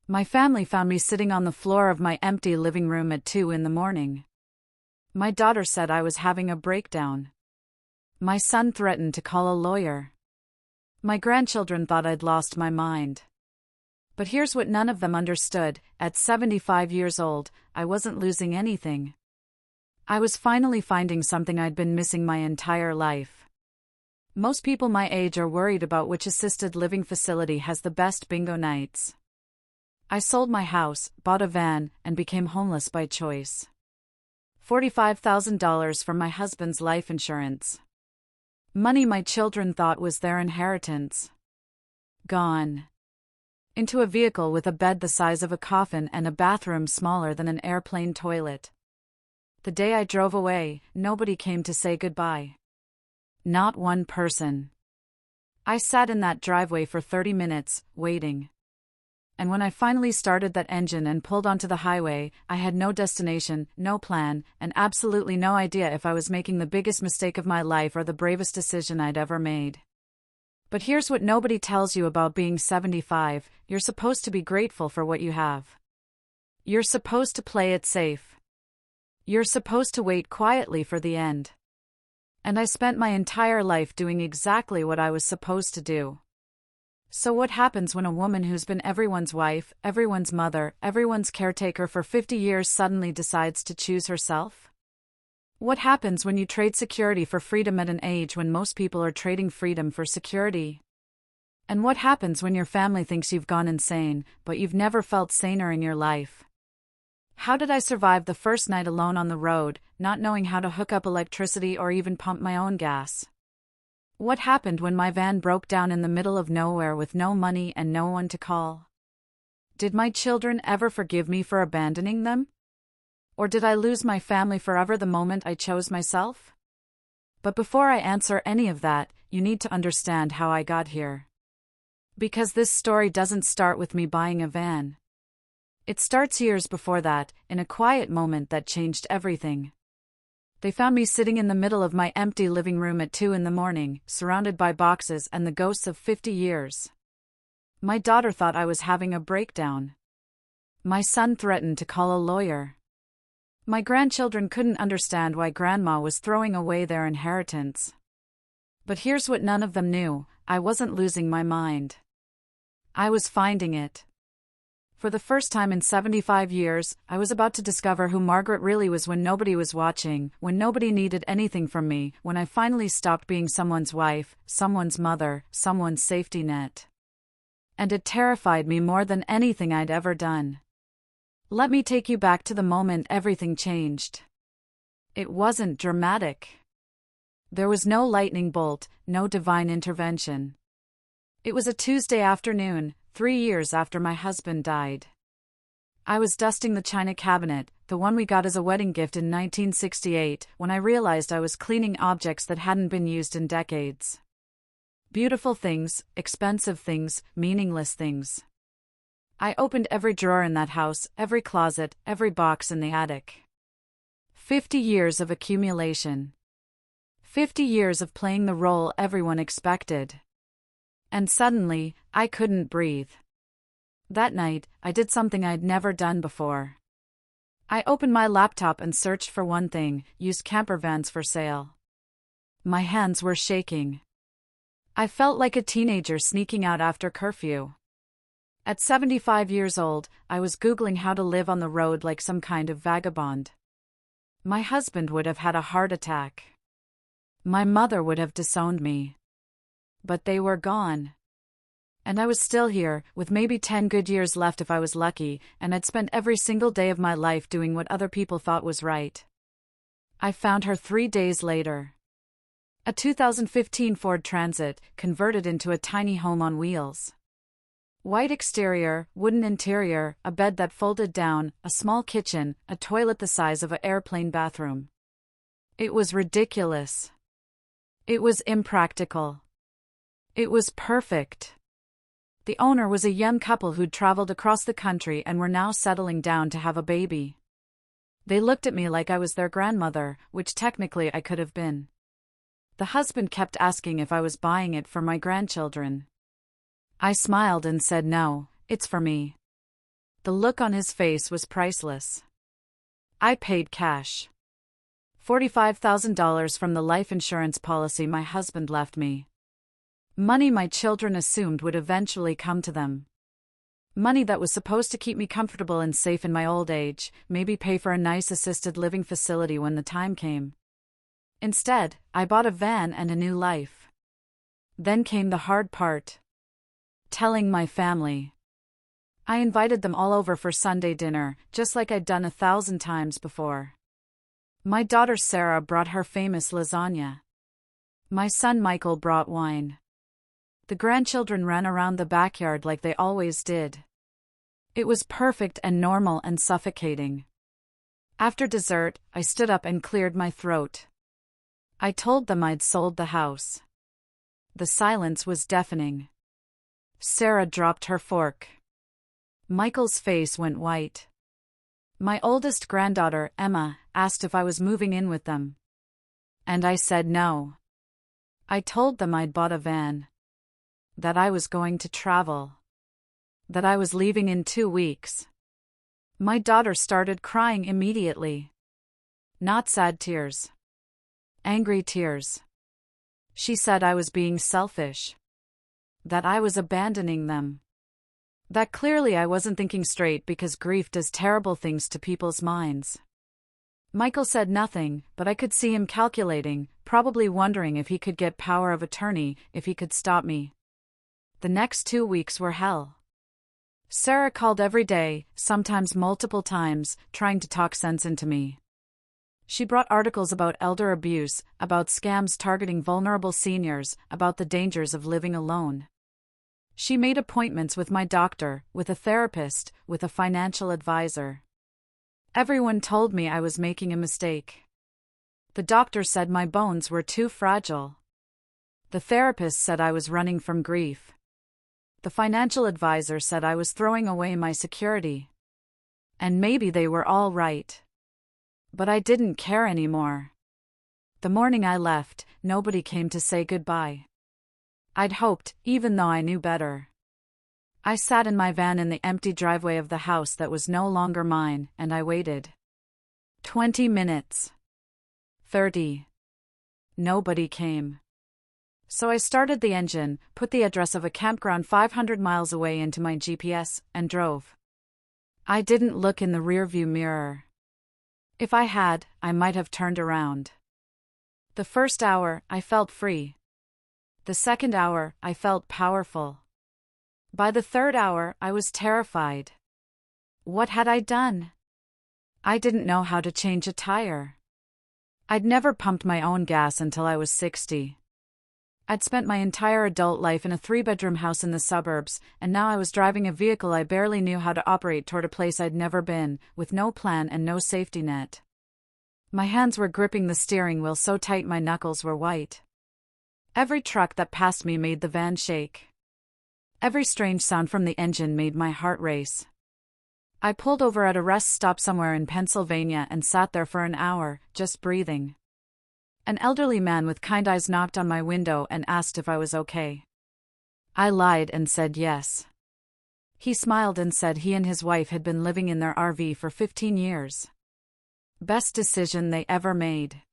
My family found me sitting on the floor of my empty living room at 2 in the morning. My daughter said I was having a breakdown. My son threatened to call a lawyer. My grandchildren thought I'd lost my mind. But here's what none of them understood: at 75 years old, I wasn't losing anything. I was finally finding something I'd been missing my entire life. Most people my age are worried about which assisted living facility has the best bingo nights. I sold my house, bought a van, and became homeless by choice. $45,000 from my husband's life insurance. Money my children thought was their inheritance. Gone. Into a vehicle with a bed the size of a coffin and a bathroom smaller than an airplane toilet. The day I drove away, nobody came to say goodbye. Not one person. I sat in that driveway for 30 minutes, waiting. And when I finally started that engine and pulled onto the highway, I had no destination, no plan, and absolutely no idea if I was making the biggest mistake of my life or the bravest decision I'd ever made. But here's what nobody tells you about being 75: you're supposed to be grateful for what you have. You're supposed to play it safe. You're supposed to wait quietly for the end. And I spent my entire life doing exactly what I was supposed to do. So what happens when a woman who's been everyone's wife, everyone's mother, everyone's caretaker for 50 years suddenly decides to choose herself? What happens when you trade security for freedom at an age when most people are trading freedom for security? And what happens when your family thinks you've gone insane, but you've never felt saner in your life? How did I survive the first night alone on the road, not knowing how to hook up electricity or even pump my own gas? What happened when my van broke down in the middle of nowhere with no money and no one to call? Did my children ever forgive me for abandoning them? Or did I lose my family forever the moment I chose myself? But before I answer any of that, you need to understand how I got here. Because this story doesn't start with me buying a van. It starts years before that, in a quiet moment that changed everything. They found me sitting in the middle of my empty living room at 2 in the morning, surrounded by boxes and the ghosts of 50 years. My daughter thought I was having a breakdown. My son threatened to call a lawyer. My grandchildren couldn't understand why Grandma was throwing away their inheritance. But here's what none of them knew: I wasn't losing my mind. I was finding it. For the first time in 75 years, I was about to discover who Margaret really was when nobody was watching, when nobody needed anything from me, when I finally stopped being someone's wife, someone's mother, someone's safety net. And it terrified me more than anything I'd ever done. Let me take you back to the moment everything changed. It wasn't dramatic. There was no lightning bolt, no divine intervention. It was a Tuesday afternoon, 3 years after my husband died. I was dusting the china cabinet, the one we got as a wedding gift in 1968, when I realized I was cleaning objects that hadn't been used in decades. Beautiful things, expensive things, meaningless things. I opened every drawer in that house, every closet, every box in the attic. 50 years of accumulation. 50 years of playing the role everyone expected. And suddenly, I couldn't breathe. That night, I did something I'd never done before. I opened my laptop and searched for one thing: used camper vans for sale. My hands were shaking. I felt like a teenager sneaking out after curfew. At 75 years old, I was Googling how to live on the road like some kind of vagabond. My husband would have had a heart attack. My mother would have disowned me. But they were gone. And I was still here, with maybe 10 good years left if I was lucky, and I'd spent every single day of my life doing what other people thought was right. I found her 3 days later. A 2015 Ford Transit, converted into a tiny home on wheels. White exterior, wooden interior, a bed that folded down, a small kitchen, a toilet the size of an airplane bathroom. It was ridiculous. It was impractical. It was perfect. The owner was a young couple who'd traveled across the country and were now settling down to have a baby. They looked at me like I was their grandmother, which technically I could have been. The husband kept asking if I was buying it for my grandchildren. I smiled and said no, it's for me. The look on his face was priceless. I paid cash. $45,000 from the life insurance policy my husband left me. Money my children assumed would eventually come to them. Money that was supposed to keep me comfortable and safe in my old age, maybe pay for a nice assisted living facility when the time came. Instead, I bought a van and a new life. Then came the hard part. Telling my family. I invited them all over for Sunday dinner, just like I'd done 1,000 times before. My daughter Sarah brought her famous lasagna. My son Michael brought wine. The grandchildren ran around the backyard like they always did. It was perfect and normal and suffocating. After dessert, I stood up and cleared my throat. I told them I'd sold the house. The silence was deafening. Sarah dropped her fork. Michael's face went white. My oldest granddaughter, Emma, asked if I was moving in with them. And I said no. I told them I'd bought a van. That I was going to travel. That I was leaving in 2 weeks. My daughter started crying immediately. Not sad tears. Angry tears. She said I was being selfish. That I was abandoning them. That clearly I wasn't thinking straight because grief does terrible things to people's minds. Michael said nothing, but I could see him calculating, probably wondering if he could get power of attorney, if he could stop me. The next 2 weeks were hell. Sarah called every day, sometimes multiple times, trying to talk sense into me. She brought articles about elder abuse, about scams targeting vulnerable seniors, about the dangers of living alone. She made appointments with my doctor, with a therapist, with a financial advisor. Everyone told me I was making a mistake. The doctor said my bones were too fragile. The therapist said I was running from grief. The financial advisor said I was throwing away my security. And maybe they were all right. But I didn't care anymore. The morning I left, nobody came to say goodbye. I'd hoped, even though I knew better. I sat in my van in the empty driveway of the house that was no longer mine, and I waited. 20 minutes. 30. Nobody came. So I started the engine, put the address of a campground 500 miles away into my GPS, and drove. I didn't look in the rearview mirror. If I had, I might have turned around. The first hour, I felt free. The second hour, I felt powerful. By the third hour, I was terrified. What had I done? I didn't know how to change a tire. I'd never pumped my own gas until I was 60. I'd spent my entire adult life in a 3-bedroom house in the suburbs, and now I was driving a vehicle I barely knew how to operate toward a place I'd never been, with no plan and no safety net. My hands were gripping the steering wheel so tight my knuckles were white. Every truck that passed me made the van shake. Every strange sound from the engine made my heart race. I pulled over at a rest stop somewhere in Pennsylvania and sat there for an hour, just breathing. An elderly man with kind eyes knocked on my window and asked if I was okay. I lied and said yes. He smiled and said he and his wife had been living in their RV for 15 years. Best decision they ever made.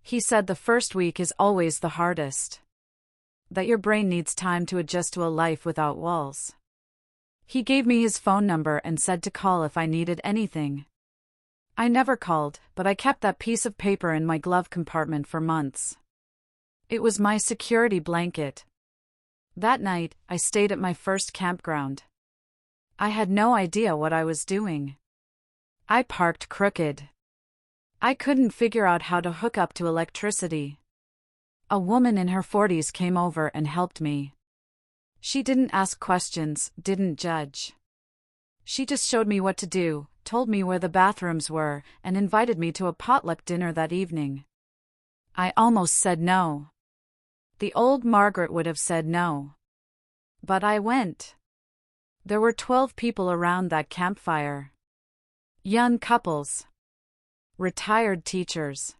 He said the first week is always the hardest. That your brain needs time to adjust to a life without walls. He gave me his phone number and said to call if I needed anything. I never called, but I kept that piece of paper in my glove compartment for months. It was my security blanket. That night, I stayed at my first campground. I had no idea what I was doing. I parked crooked. I couldn't figure out how to hook up to electricity. A woman in her 40s came over and helped me. She didn't ask questions, didn't judge. She just showed me what to do, told me where the bathrooms were, and invited me to a potluck dinner that evening. I almost said no. The old Margaret would have said no. But I went. There were 12 people around that campfire. Young couples. Retired teachers.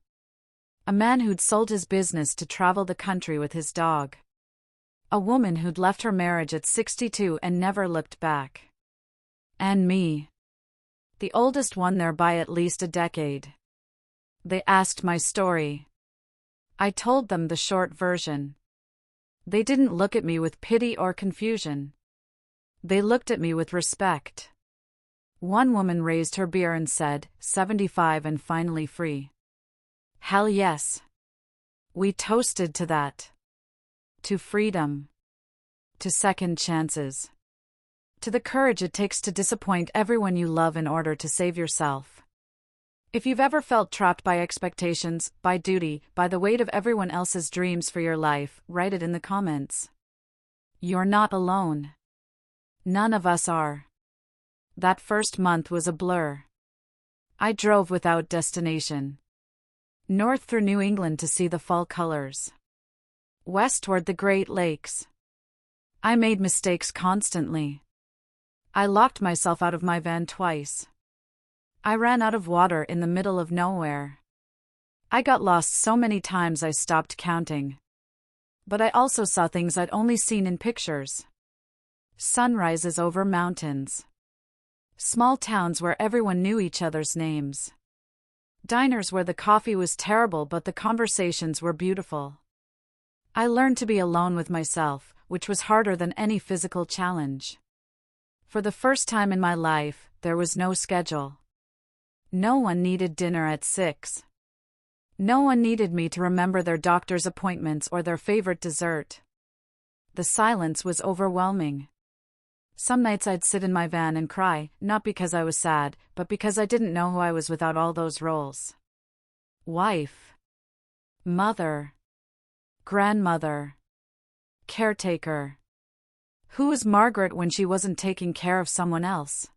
A man who'd sold his business to travel the country with his dog. A woman who'd left her marriage at 62 and never looked back. And me. The oldest one there by at least a decade. They asked my story. I told them the short version. They didn't look at me with pity or confusion. They looked at me with respect. One woman raised her beer and said, 75 and finally free. Hell yes. We toasted to that. To freedom. To second chances. To the courage it takes to disappoint everyone you love in order to save yourself. If you've ever felt trapped by expectations, by duty, by the weight of everyone else's dreams for your life, write it in the comments. You're not alone. None of us are. That first month was a blur. I drove without destination. North through New England to see the fall colors. West toward the Great Lakes. I made mistakes constantly. I locked myself out of my van twice. I ran out of water in the middle of nowhere. I got lost so many times I stopped counting. But I also saw things I'd only seen in pictures. Sunrises over mountains. Small towns where everyone knew each other's names. Diners where the coffee was terrible but the conversations were beautiful. I learned to be alone with myself, which was harder than any physical challenge. For the first time in my life, there was no schedule. No one needed dinner at 6. No one needed me to remember their doctor's appointments or their favorite dessert. The silence was overwhelming. Some nights I'd sit in my van and cry, not because I was sad, but because I didn't know who I was without all those roles. Wife. Mother. Grandmother. Caretaker. Who was Margaret when she wasn't taking care of someone else?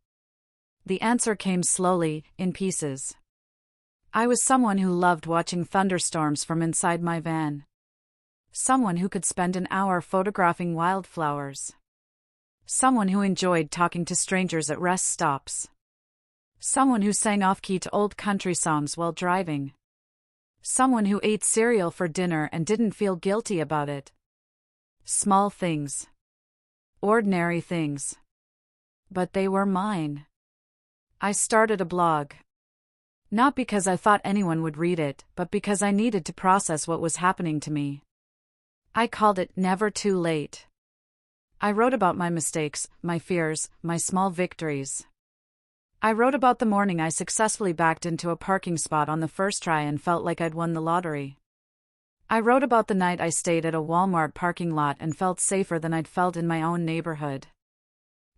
The answer came slowly, in pieces. I was someone who loved watching thunderstorms from inside my van. Someone who could spend an hour photographing wildflowers. Someone who enjoyed talking to strangers at rest stops. Someone who sang off-key to old country songs while driving. Someone who ate cereal for dinner and didn't feel guilty about it. Small things. Ordinary things. But they were mine. I started a blog. Not because I thought anyone would read it, but because I needed to process what was happening to me. I called it Never Too Late. I wrote about my mistakes, my fears, my small victories. I wrote about the morning I successfully backed into a parking spot on the first try and felt like I'd won the lottery. I wrote about the night I stayed at a Walmart parking lot and felt safer than I'd felt in my own neighborhood.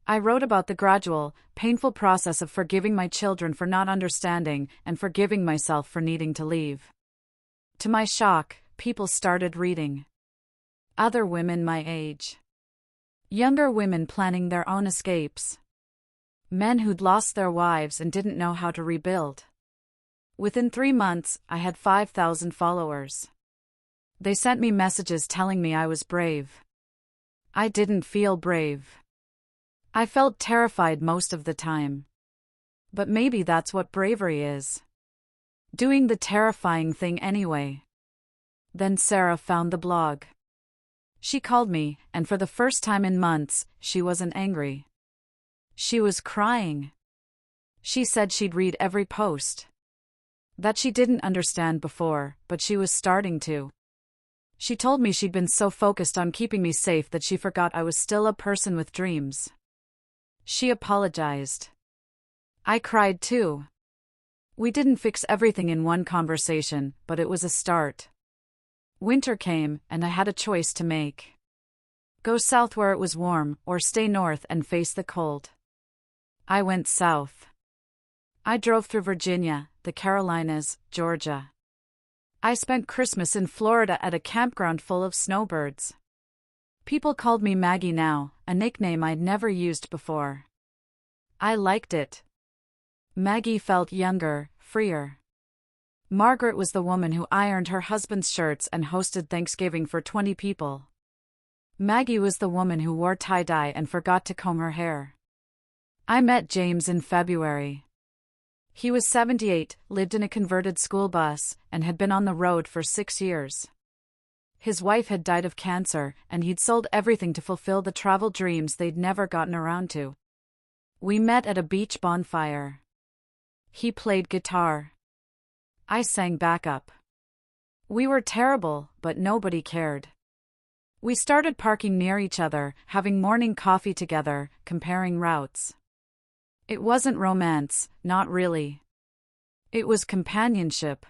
I wrote about the gradual, painful process of forgiving my children for not understanding and forgiving myself for needing to leave. To my shock, people started reading. Other women my age. Younger women planning their own escapes. Men who'd lost their wives and didn't know how to rebuild. Within 3 months, I had 5,000 followers. They sent me messages telling me I was brave. I didn't feel brave. I felt terrified most of the time. But maybe that's what bravery is. Doing the terrifying thing anyway. Then Sarah found the blog. She called me, and for the first time in months, she wasn't angry. She was crying. She said she'd read every post. That she didn't understand before, but she was starting to. She told me she'd been so focused on keeping me safe that she forgot I was still a person with dreams. She apologized. I cried too. We didn't fix everything in one conversation, but it was a start. Winter came, and I had a choice to make. Go south where it was warm, or stay north and face the cold. I went south. I drove through Virginia, the Carolinas, Georgia. I spent Christmas in Florida at a campground full of snowbirds. People called me Maggie now, a nickname I'd never used before. I liked it. Maggie felt younger, freer. Margaret was the woman who ironed her husband's shirts and hosted Thanksgiving for 20 people. Maggie was the woman who wore tie-dye and forgot to comb her hair. I met James in February. He was 78, lived in a converted school bus, and had been on the road for 6 years. His wife had died of cancer, and he'd sold everything to fulfill the travel dreams they'd never gotten around to. We met at a beach bonfire. He played guitar. I sang backup. We were terrible, but nobody cared. We started parking near each other, having morning coffee together, comparing routes. It wasn't romance, not really. It was companionship.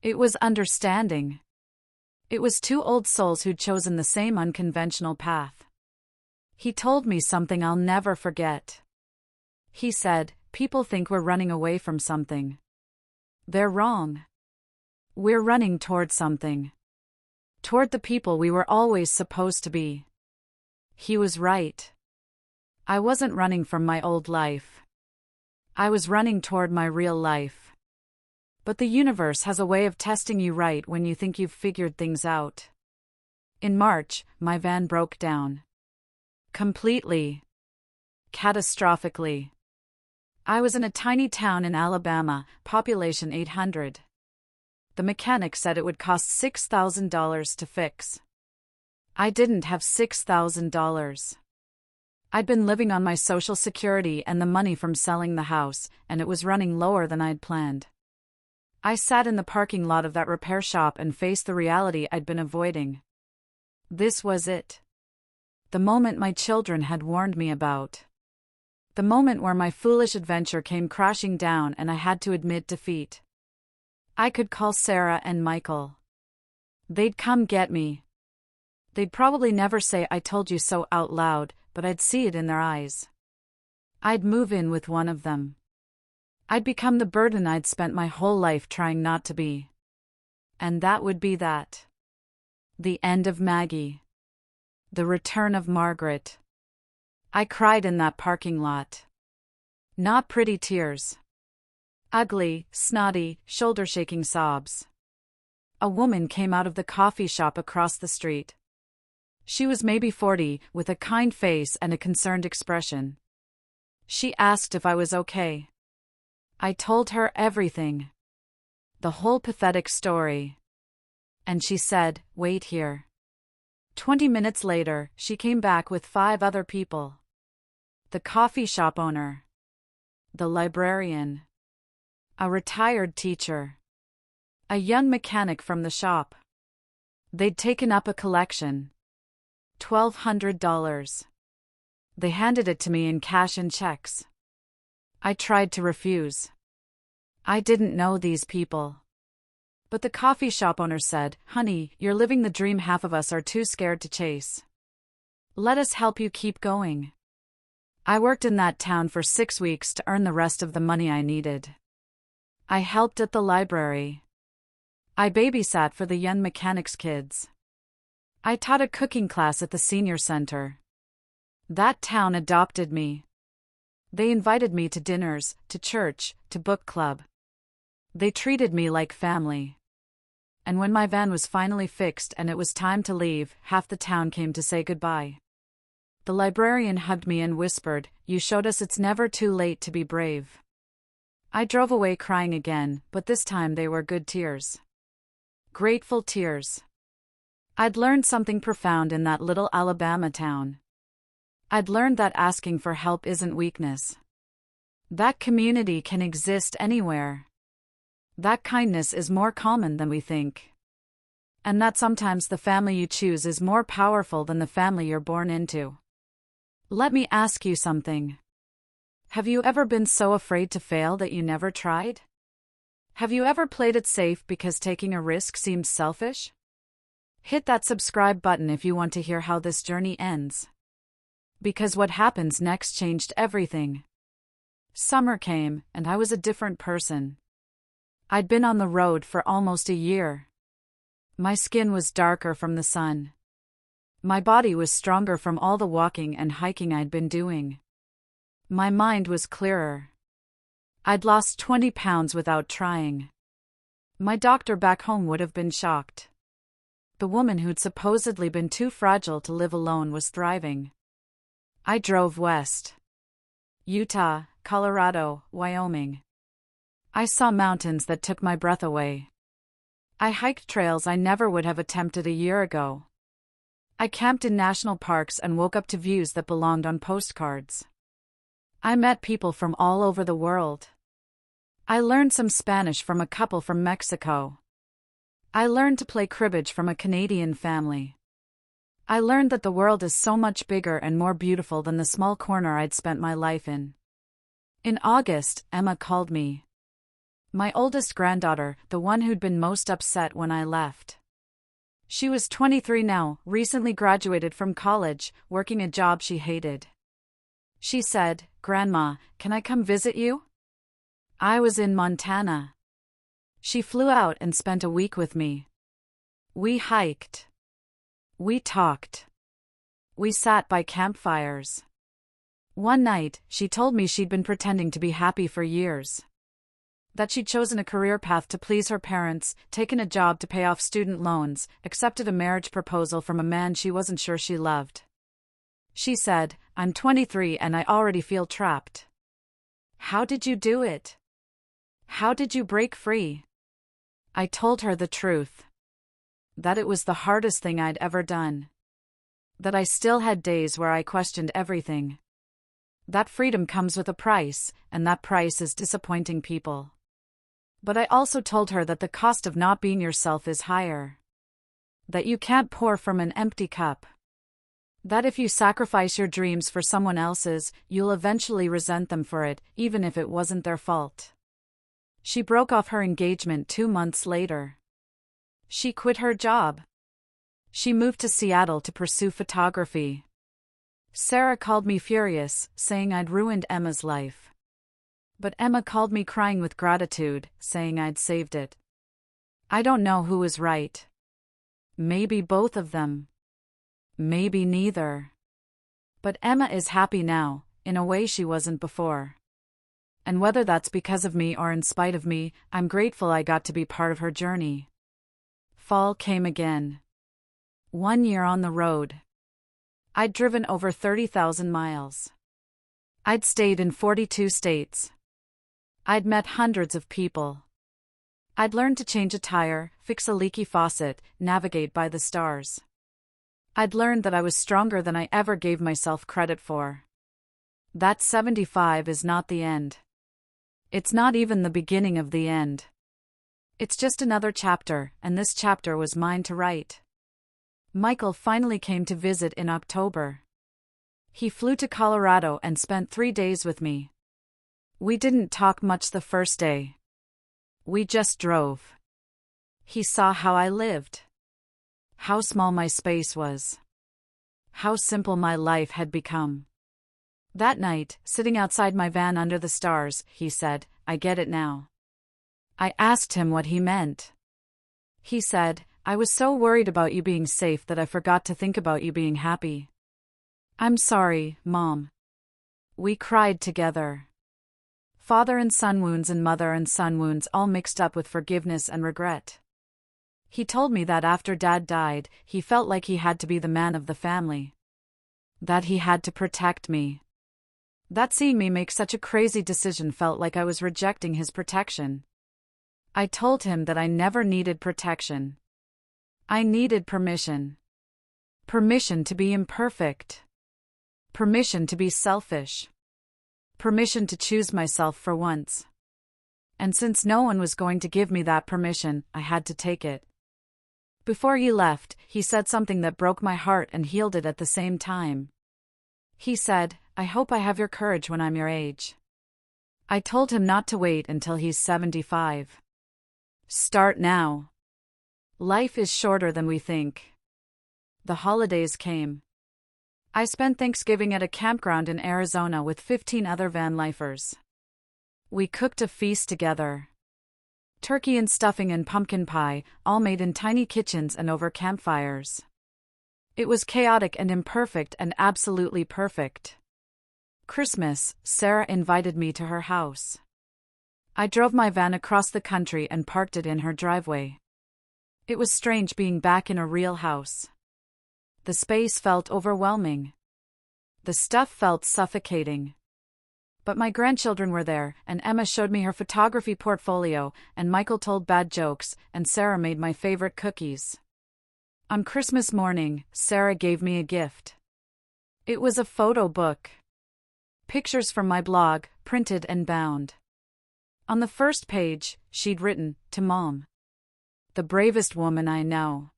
It was understanding. It was two old souls who'd chosen the same unconventional path. He told me something I'll never forget. He said, "People think we're running away from something. They're wrong. We're running toward something. Toward the people we were always supposed to be." He was right. I wasn't running from my old life. I was running toward my real life. But the universe has a way of testing you right when you think you've figured things out. In March, my van broke down. Completely. Catastrophically. I was in a tiny town in Alabama, population 800. The mechanic said it would cost $6,000 to fix. I didn't have $6,000. I'd been living on my Social Security and the money from selling the house, and it was running lower than I'd planned. I sat in the parking lot of that repair shop and faced the reality I'd been avoiding. This was it. The moment my children had warned me about. The moment where my foolish adventure came crashing down and I had to admit defeat. I could call Sarah and Michael. They'd come get me. They'd probably never say "I told you so" out loud, but I'd see it in their eyes. I'd move in with one of them. I'd become the burden I'd spent my whole life trying not to be. And that would be that. The end of Maggie. The return of Margaret. I cried in that parking lot. Not pretty tears. Ugly, snotty, shoulder-shaking sobs. A woman came out of the coffee shop across the street. She was maybe 40, with a kind face and a concerned expression. She asked if I was okay. I told her everything. The whole pathetic story. And she said, "Wait here." 20 minutes later, she came back with 5 other people. The coffee shop owner. The librarian. A retired teacher. A young mechanic from the shop. They'd taken up a collection. $1,200. They handed it to me in cash and checks. I tried to refuse. I didn't know these people. But the coffee shop owner said, "Honey, you're living the dream half of us are too scared to chase. Let us help you keep going." I worked in that town for 6 weeks to earn the rest of the money I needed. I helped at the library. I babysat for the young mechanics' kids. I taught a cooking class at the senior center. That town adopted me. They invited me to dinners, to church, to book club. They treated me like family. And when my van was finally fixed and it was time to leave, half the town came to say goodbye. The librarian hugged me and whispered, "You showed us it's never too late to be brave." I drove away crying again, but this time they were good tears. Grateful tears. I'd learned something profound in that little Alabama town. I'd learned that asking for help isn't weakness. That community can exist anywhere. That kindness is more common than we think. And that sometimes the family you choose is more powerful than the family you're born into. Let me ask you something. Have you ever been so afraid to fail that you never tried? Have you ever played it safe because taking a risk seemed selfish? Hit that subscribe button if you want to hear how this journey ends. Because what happens next changed everything. Summer came, and I was a different person. I'd been on the road for almost a year. My skin was darker from the sun. My body was stronger from all the walking and hiking I'd been doing. My mind was clearer. I'd lost 20 pounds without trying. My doctor back home would have been shocked. The woman who'd supposedly been too fragile to live alone was thriving. I drove west. Utah, Colorado, Wyoming. I saw mountains that took my breath away. I hiked trails I never would have attempted a year ago. I camped in national parks and woke up to views that belonged on postcards. I met people from all over the world. I learned some Spanish from a couple from Mexico. I learned to play cribbage from a Canadian family. I learned that the world is so much bigger and more beautiful than the small corner I'd spent my life in. In August, Emma called me. My oldest granddaughter, the one who'd been most upset when I left. She was 23 now, recently graduated from college, working a job she hated. She said, "Grandma, can I come visit you?" I was in Montana. She flew out and spent a week with me. We hiked. We talked. We sat by campfires. One night, she told me she'd been pretending to be happy for years. That she'd chosen a career path to please her parents, taken a job to pay off student loans, accepted a marriage proposal from a man she wasn't sure she loved. She said, "I'm 23 and I already feel trapped." How did you do it? How did you break free? I told her the truth. That it was the hardest thing I'd ever done. That I still had days where I questioned everything. That freedom comes with a price, and that price is disappointing people. But I also told her that the cost of not being yourself is higher. That you can't pour from an empty cup. That if you sacrifice your dreams for someone else's, you'll eventually resent them for it, even if it wasn't their fault. She broke off her engagement 2 months later. She quit her job. She moved to Seattle to pursue photography. Sarah called me furious, saying I'd ruined Emma's life. But Emma called me crying with gratitude, saying I'd saved it. I don't know who was right. Maybe both of them. Maybe neither. But Emma is happy now, in a way she wasn't before. And whether that's because of me or in spite of me, I'm grateful I got to be part of her journey. Fall came again. 1 year on the road. I'd driven over 30,000 miles. I'd stayed in 42 states. I'd met hundreds of people. I'd learned to change a tire, fix a leaky faucet, navigate by the stars. I'd learned that I was stronger than I ever gave myself credit for. That 75 is not the end. It's not even the beginning of the end. It's just another chapter, and this chapter was mine to write. Michael finally came to visit in October. He flew to Colorado and spent 3 days with me. We didn't talk much the first day. We just drove. He saw how I lived. How small my space was. How simple my life had become. That night, sitting outside my van under the stars, he said, "I get it now." I asked him what he meant. He said, "I was so worried about you being safe that I forgot to think about you being happy." I'm sorry, Mom. We cried together. Father and son wounds and mother and son wounds all mixed up with forgiveness and regret. He told me that after Dad died, he felt like he had to be the man of the family. That he had to protect me. That seeing me make such a crazy decision felt like I was rejecting his protection. I told him that I never needed protection. I needed permission. Permission to be imperfect. Permission to be selfish. Permission to choose myself for once. And since no one was going to give me that permission, I had to take it. Before he left, he said something that broke my heart and healed it at the same time. He said, "I hope I have your courage when I'm your age." I told him not to wait until he's 75. Start now. Life is shorter than we think. The holidays came. I spent Thanksgiving at a campground in Arizona with 15 other van lifers. We cooked a feast together. Turkey and stuffing and pumpkin pie, all made in tiny kitchens and over campfires. It was chaotic and imperfect and absolutely perfect. Christmas, Sarah invited me to her house. I drove my van across the country and parked it in her driveway. It was strange being back in a real house. The space felt overwhelming. The stuff felt suffocating. But my grandchildren were there, and Emma showed me her photography portfolio, and Michael told bad jokes, and Sarah made my favorite cookies. On Christmas morning, Sarah gave me a gift. It was a photo book. Pictures from my blog, printed and bound. On the first page, she'd written, "To Mom. The bravest woman I know.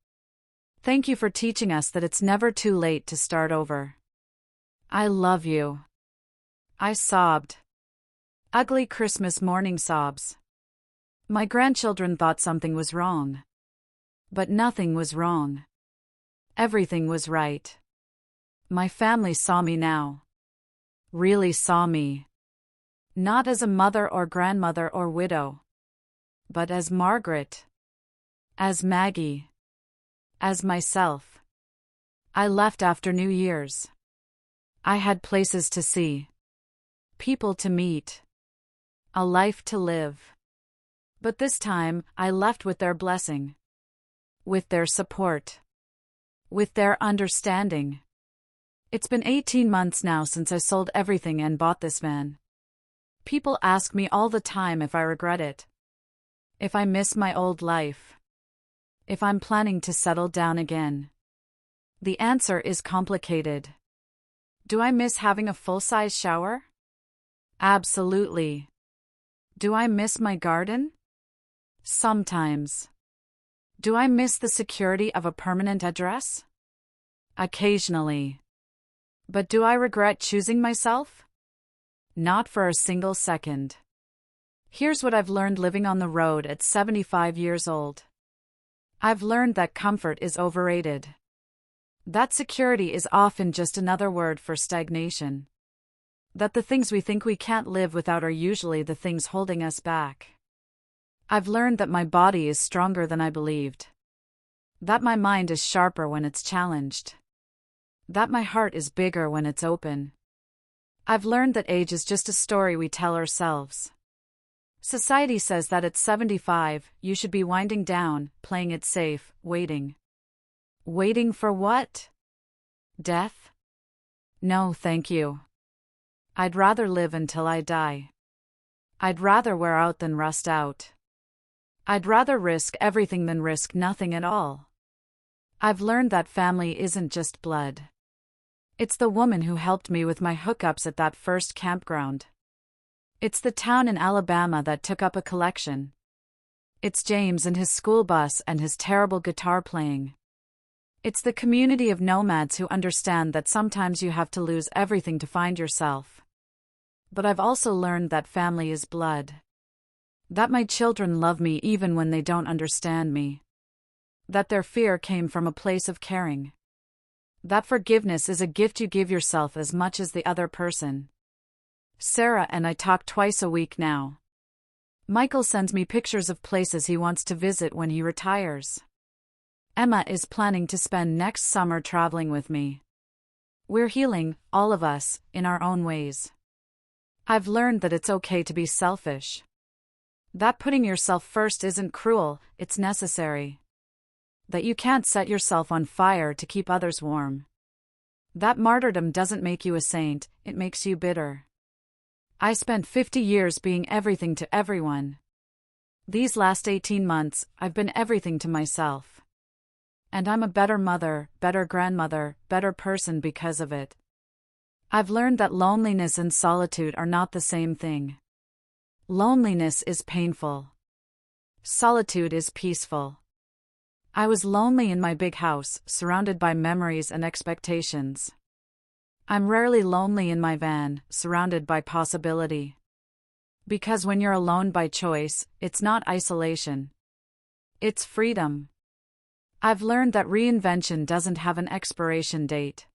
Thank you for teaching us that it's never too late to start over. I love you." I sobbed. Ugly Christmas morning sobs. My grandchildren thought something was wrong. But nothing was wrong. Everything was right. My family saw me now. Really saw me. Not as a mother or grandmother or widow. But as Margaret. As Maggie. As myself. I left after New Year's. I had places to see. People to meet. A life to live. But this time, I left with their blessing. With their support. With their understanding. It's been 18 months now since I sold everything and bought this van. People ask me all the time if I regret it. If I miss my old life. If I'm planning to settle down again. The answer is complicated. Do I miss having a full-size shower? Absolutely. Do I miss my garden? Sometimes. Do I miss the security of a permanent address? Occasionally. But do I regret choosing myself? Not for a single second. Here's what I've learned living on the road at 75 years old. I've learned that comfort is overrated. That security is often just another word for stagnation. That the things we think we can't live without are usually the things holding us back. I've learned that my body is stronger than I believed. That my mind is sharper when it's challenged. That my heart is bigger when it's open. I've learned that age is just a story we tell ourselves. Society says that at 75, you should be winding down, playing it safe, waiting. Waiting for what? Death? No, thank you. I'd rather live until I die. I'd rather wear out than rust out. I'd rather risk everything than risk nothing at all. I've learned that family isn't just blood. It's the woman who helped me with my hookups at that first campground. It's the town in Alabama that took up a collection. It's James and his school bus and his terrible guitar playing. It's the community of nomads who understand that sometimes you have to lose everything to find yourself. But I've also learned that family is blood. That my children love me even when they don't understand me. That their fear came from a place of caring. That forgiveness is a gift you give yourself as much as the other person. Sarah and I talk twice a week now. Michael sends me pictures of places he wants to visit when he retires. Emma is planning to spend next summer traveling with me. We're healing, all of us, in our own ways. I've learned that it's okay to be selfish. That putting yourself first isn't cruel, it's necessary. That you can't set yourself on fire to keep others warm. That martyrdom doesn't make you a saint, it makes you bitter. I spent 50 years being everything to everyone. These last 18 months, I've been everything to myself. And I'm a better mother, better grandmother, better person because of it. I've learned that loneliness and solitude are not the same thing. Loneliness is painful. Solitude is peaceful. I was lonely in my big house, surrounded by memories and expectations. I'm rarely lonely in my van, surrounded by possibility. Because when you're alone by choice, it's not isolation. It's freedom. I've learned that reinvention doesn't have an expiration date.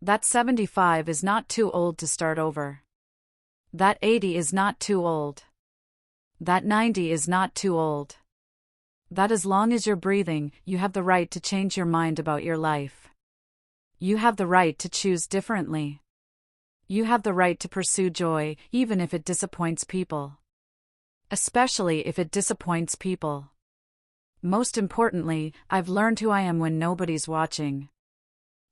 That 75 is not too old to start over. That 80 is not too old. That 90 is not too old. That as long as you're breathing, you have the right to change your mind about your life. You have the right to choose differently. You have the right to pursue joy, even if it disappoints people. Especially if it disappoints people. Most importantly, I've learned who I am when nobody's watching.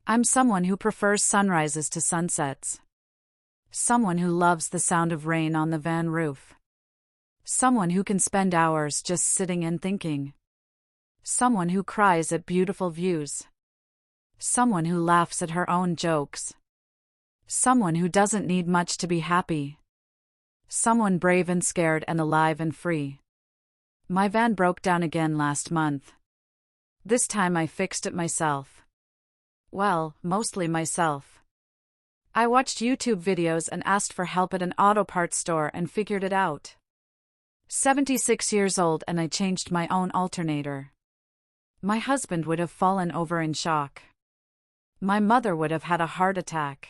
I'm someone who prefers sunrises to sunsets. Someone who loves the sound of rain on the van roof. Someone who can spend hours just sitting and thinking. Someone who cries at beautiful views. Someone who laughs at her own jokes. Someone who doesn't need much to be happy. Someone brave and scared and alive and free. My van broke down again last month. This time I fixed it myself. Well, mostly myself. I watched YouTube videos and asked for help at an auto parts store and figured it out. 76 years old and I changed my own alternator. My husband would have fallen over in shock. My mother would have had a heart attack.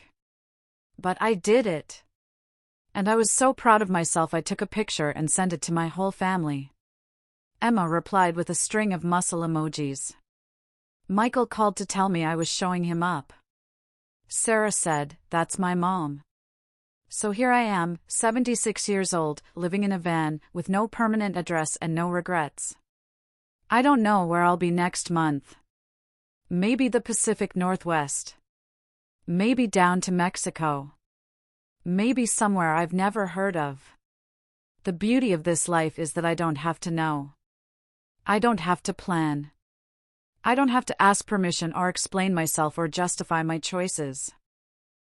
But I did it. And I was so proud of myself I took a picture and sent it to my whole family. Emma replied with a string of muscle emojis. Michael called to tell me I was showing him up. Sarah said, "That's my mom." So here I am, 76 years old, living in a van, with no permanent address and no regrets. I don't know where I'll be next month. Maybe the Pacific Northwest. Maybe down to Mexico. Maybe somewhere I've never heard of. The beauty of this life is that I don't have to know. I don't have to plan. I don't have to ask permission or explain myself or justify my choices.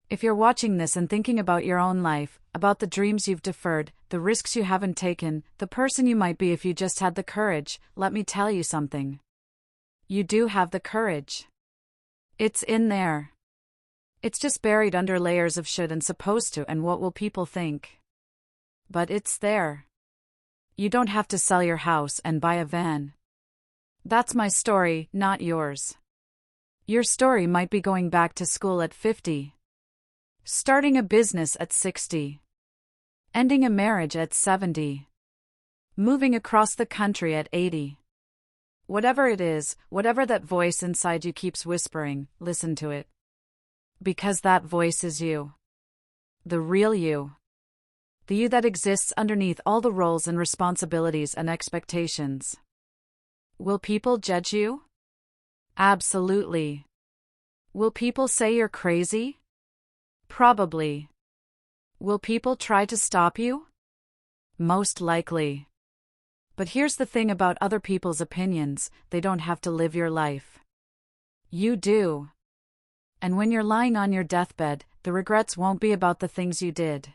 If you're watching this and thinking about your own life, about the dreams you've deferred, the risks you haven't taken, the person you might be if you just had the courage, let me tell you something. You do have the courage. It's in there. It's just buried under layers of should and supposed to and what will people think. But it's there. You don't have to sell your house and buy a van. That's my story, not yours. Your story might be going back to school at 50. Starting a business at 60. Ending a marriage at 70. Moving across the country at 80. Whatever it is, whatever that voice inside you keeps whispering, listen to it. Because that voice is you. The real you. The you that exists underneath all the roles and responsibilities and expectations. Will people judge you? Absolutely. Will people say you're crazy? Probably. Will people try to stop you? Most likely. But here's the thing about other people's opinions, they don't have to live your life. You do. And when you're lying on your deathbed, the regrets won't be about the things you did.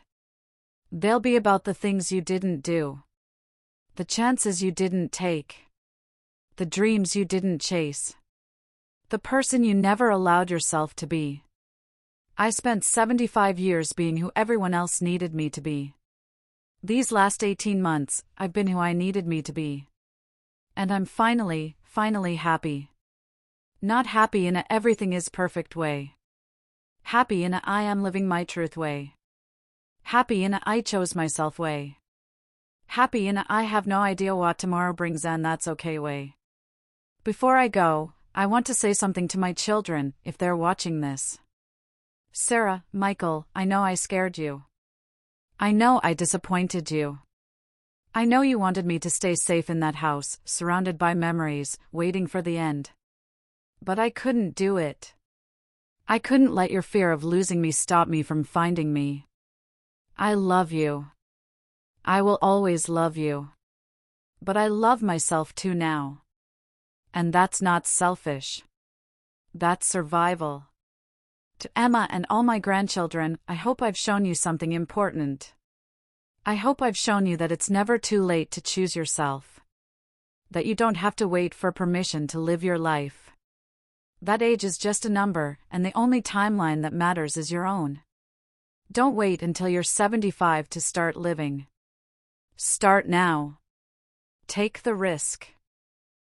They'll be about the things you didn't do. The chances you didn't take. The dreams you didn't chase. The person you never allowed yourself to be. I spent 75 years being who everyone else needed me to be. These last 18 months, I've been who I needed me to be. And I'm finally happy. Not happy in a everything is perfect way. Happy in a I am living my truth way. Happy in a I chose myself way. Happy in a I have no idea what tomorrow brings and that's okay way. Before I go, I want to say something to my children, if they're watching this. Sarah, Michael, I know I scared you. I know I disappointed you. I know you wanted me to stay safe in that house, surrounded by memories, waiting for the end. But I couldn't do it. I couldn't let your fear of losing me stop me from finding me. I love you. I will always love you. But I love myself too now. And that's not selfish. That's survival. To Emma and all my grandchildren, I hope I've shown you something important. I hope I've shown you that it's never too late to choose yourself. That you don't have to wait for permission to live your life. That age is just a number, and the only timeline that matters is your own. Don't wait until you're 75 to start living. Start now. Take the risk.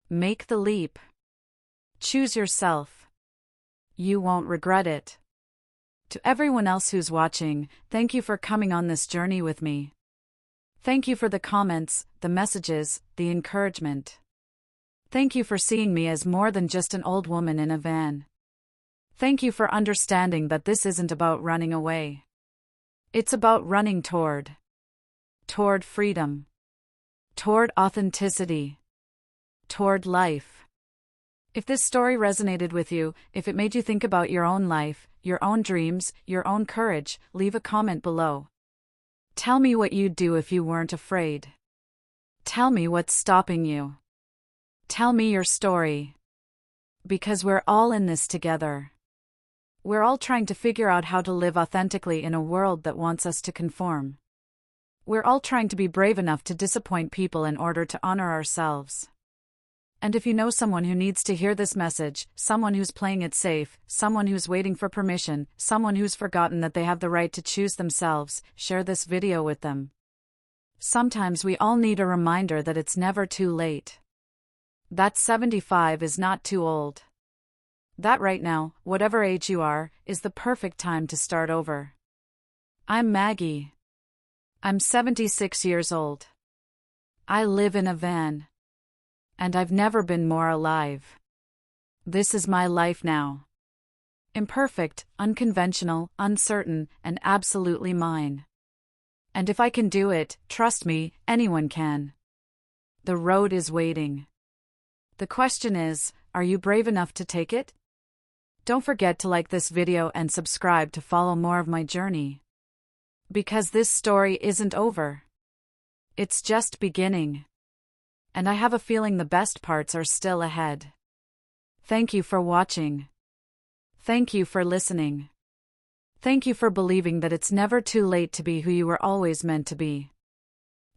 Make the leap. Choose yourself. You won't regret it. To everyone else who's watching, thank you for coming on this journey with me. Thank you for the comments, the messages, the encouragement. Thank you for seeing me as more than just an old woman in a van. Thank you for understanding that this isn't about running away. It's about running toward freedom. Toward authenticity. Toward life. If this story resonated with you, if it made you think about your own life, your own dreams, your own courage, leave a comment below. Tell me what you'd do if you weren't afraid. Tell me what's stopping you. Tell me your story. Because we're all in this together. We're all trying to figure out how to live authentically in a world that wants us to conform. We're all trying to be brave enough to disappoint people in order to honor ourselves. And if you know someone who needs to hear this message, someone who's playing it safe, someone who's waiting for permission, someone who's forgotten that they have the right to choose themselves, share this video with them. Sometimes we all need a reminder that it's never too late. That 75 is not too old. That right now, whatever age you are, is the perfect time to start over. I'm Maggie. I'm 76 years old. I live in a van. And I've never been more alive. This is my life now. Imperfect, unconventional, uncertain, and absolutely mine. And if I can do it, trust me, anyone can. The road is waiting. The question is, are you brave enough to take it? Don't forget to like this video and subscribe to follow more of my journey. Because this story isn't over. It's just beginning. And I have a feeling the best parts are still ahead. Thank you for watching. Thank you for listening. Thank you for believing that it's never too late to be who you were always meant to be.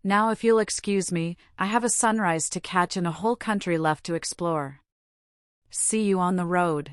Now, if you'll excuse me, I have a sunrise to catch and a whole country left to explore. See you on the road.